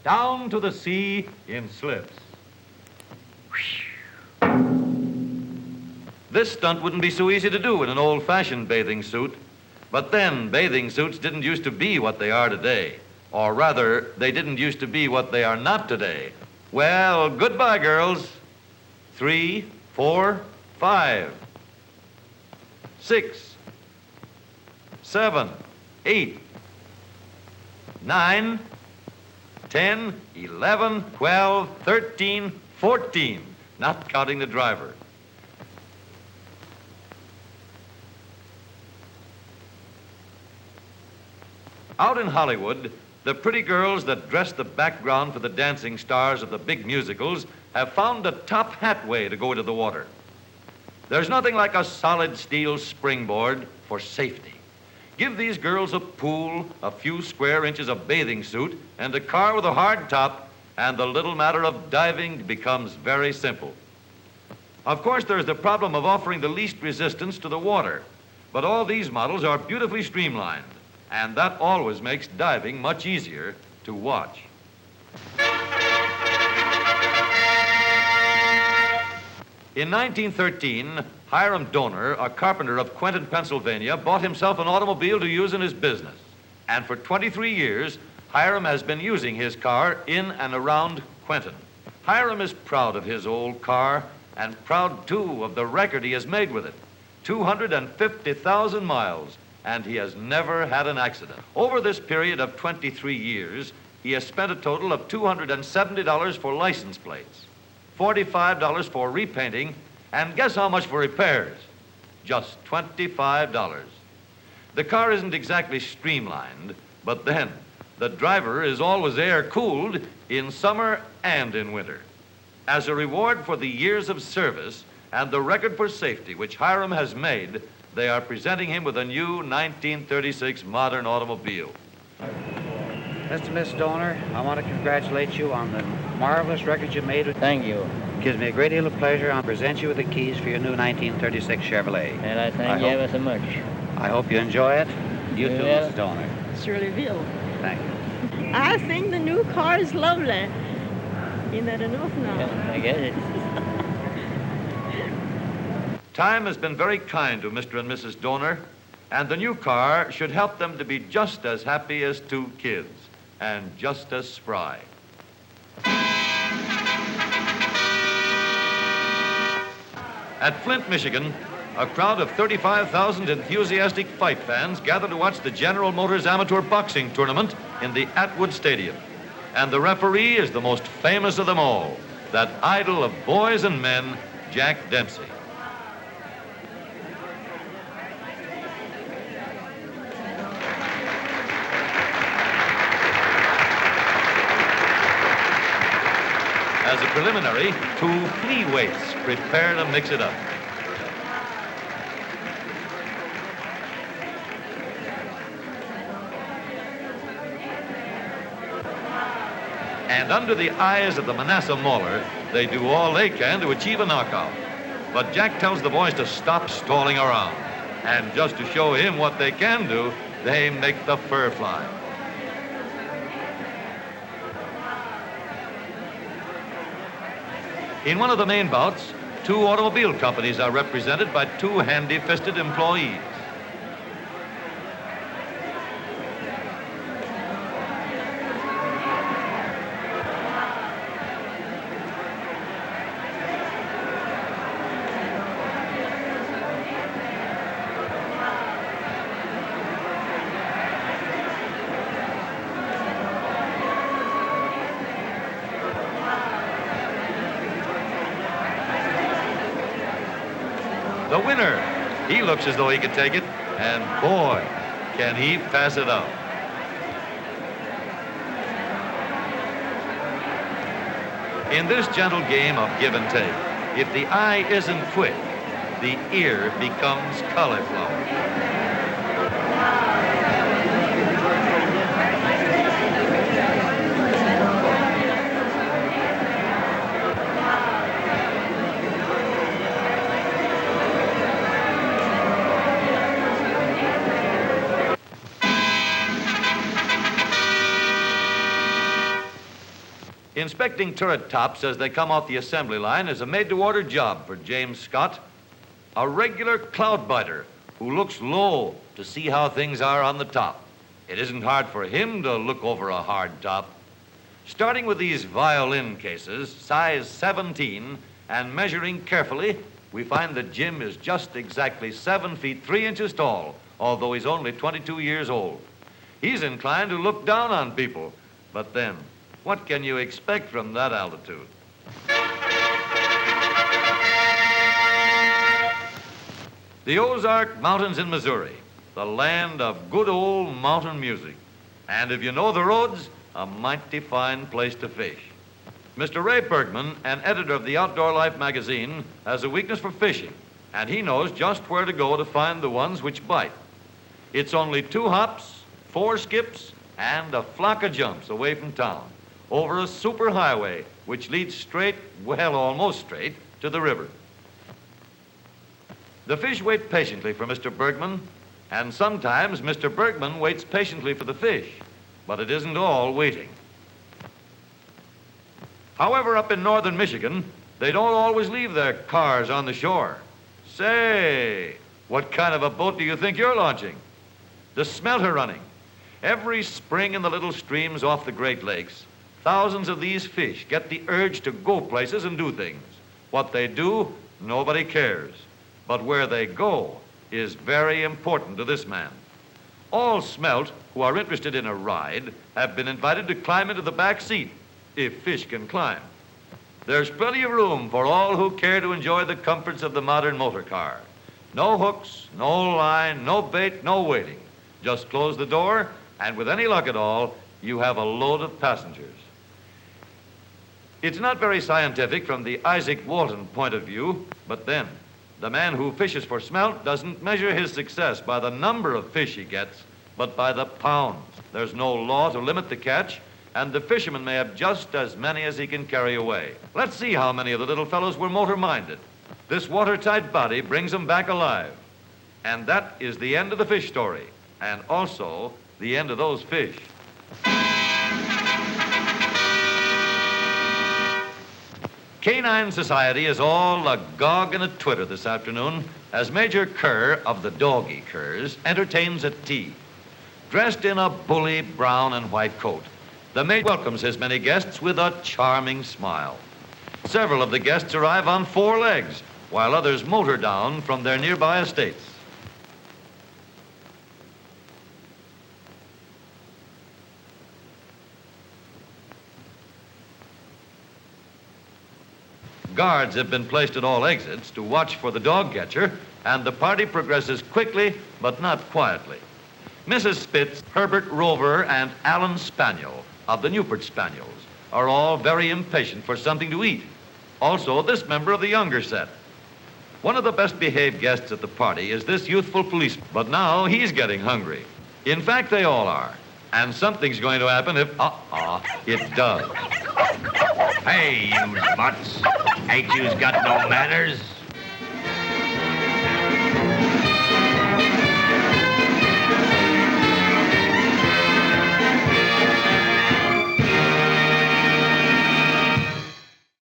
down to the sea in slips. This stunt wouldn't be so easy to do in an old-fashioned bathing suit, but then bathing suits didn't used to be what they are today, or rather, they didn't used to be what they are not today. Well, goodbye, girls. 3, 4, 5, 6, 7, 8, 9, 10, 11, 12, 13, 14, not counting the driver. Out in Hollywood, the pretty girls that dress the background for the dancing stars of the big musicals have found a top hat way to go into the water. There's nothing like a solid steel springboard for safety. Give these girls a pool, a few square inches of bathing suit, and a car with a hard top, and the little matter of diving becomes very simple. Of course, there's the problem of offering the least resistance to the water, but all these models are beautifully streamlined, and that always makes diving much easier to watch. In 1913, Hiram Donor, a carpenter of Quentin, Pennsylvania, bought himself an automobile to use in his business. And for 23 years, Hiram has been using his car in and around Quentin. Hiram is proud of his old car and proud, too, of the record he has made with it. 250,000 miles, and he has never had an accident. Over this period of 23 years, he has spent a total of $270 for license plates, $45 for repainting, and guess how much for repairs? Just $25. The car isn't exactly streamlined, but then the driver is always air-cooled in summer and in winter. As a reward for the years of service and the record for safety which Hiram has made, they are presenting him with a new 1936 modern automobile. Mr. and Miss Donor, I want to congratulate you on the marvelous record you made. Thank you. It gives me a great deal of pleasure. I'll present you with the keys for your new 1936 Chevrolet. And I thank you ever so much. I hope you enjoy it. You too, Yeah. Mrs. Donor. Shirleyville. Thank you. I think the new car is lovely. Isn't that enough now? Yeah, I get it. Time has been very kind to Mr. and Mrs. Donor, and the new car should help them to be just as happy as two kids and just as spry. At Flint, Michigan, a crowd of 35,000 enthusiastic fight fans gather to watch the General Motors Amateur Boxing Tournament in the Atwood Stadium. And the referee is the most famous of them all, that idol of boys and men, Jack Dempsey. As a preliminary, 2 flea weights prepare to mix it up. And under the eyes of the Manasseh Mauler, they do all they can to achieve a knockout. But Jack tells the boys to stop stalling around. And just to show him what they can do, they make the fur fly. In one of the main bouts, 2 automobile companies are represented by 2 handy-fisted employees. The winner, he looks as though he could take it, and boy, can he pass it up. In this gentle game of give and take, if the eye isn't quick, the ear becomes cauliflower. Inspecting turret tops as they come off the assembly line is a made-to-order job for James Scott, a regular cloud biter who looks low to see how things are on the top. It isn't hard for him to look over a hard top. Starting with these violin cases, size 17, and measuring carefully, we find that Jim is just exactly 7 feet 3 inches tall, although he's only 22 years old. He's inclined to look down on people, but then, what can you expect from that altitude? The Ozark Mountains in Missouri, the land of good old mountain music. And if you know the roads, a mighty fine place to fish. Mr. Ray Bergman, an editor of the Outdoor Life magazine, has a weakness for fishing, and he knows just where to go to find the ones which bite. It's only 2 hops, 4 skips, and a flock of jumps away from town, over a superhighway which leads straight, well, almost straight, to the river. The fish wait patiently for Mr. Bergman, and sometimes Mr. Bergman waits patiently for the fish, but it isn't all waiting. However, up in northern Michigan, they don't always leave their cars on the shore. Say, what kind of a boat do you think you're launching? The smelter running. Every spring in the little streams off the Great Lakes, thousands of these fish get the urge to go places and do things. What they do, nobody cares. But where they go is very important to this man. All smelt who are interested in a ride have been invited to climb into the back seat, if fish can climb. There's plenty of room for all who care to enjoy the comforts of the modern motor car. No hooks, no line, no bait, no waiting. Just close the door, and with any luck at all, you have a load of passengers. It's not very scientific from the Isaac Walton point of view, but then, the man who fishes for smelt doesn't measure his success by the number of fish he gets, but by the pounds. There's no law to limit the catch, and the fisherman may have just as many as he can carry away. Let's see how many of the little fellows were motor-minded. This watertight body brings them back alive. And that is the end of the fish story, and also the end of those fish. Canine society is all agog and a twitter this afternoon as Major Kerr of the Doggy Curs entertains at tea. Dressed in a bully brown and white coat, the Major welcomes his many guests with a charming smile. Several of the guests arrive on 4 legs, while others motor down from their nearby estates. Guards have been placed at all exits to watch for the dog catcher, and the party progresses quickly, but not quietly. Mrs. Spitz, Herbert Rover, and Alan Spaniel of the Newport Spaniels are all very impatient for something to eat. Also, this member of the younger set. One of the best behaved guests at the party is this youthful policeman, but now he's getting hungry. In fact, they all are. And something's going to happen if, it does. Hey, you mutts. Ain't yous got no manners?